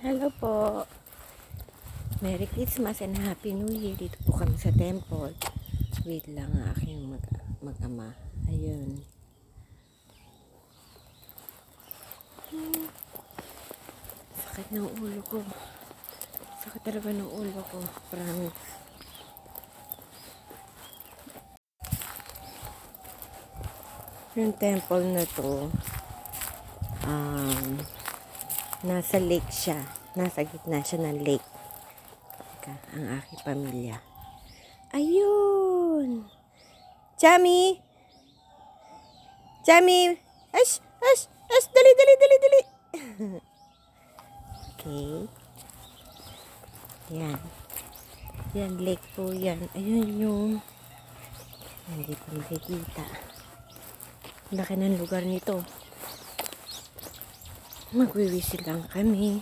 Hello po. Merry Christmas and Happy New Year. Dito po kami sa temple. Wait lang ang aking mag-ama. Ayun. Sakit ng ulo ko. Sakit talaga ng ulo ko. Promise. Yung temple na to, nasa lake siya. Nasa gitna siya ng lake. Teka, ang aking pamilya. Ayun! Chami! Chami! Ash! Ash! Ash! Dali! Dali! Dali! Dali! Okay. Yan. Yan, lake po yan. Ayun yung hindi pa makikita. Laki ng lugar nito. Magwiwisil lang kami.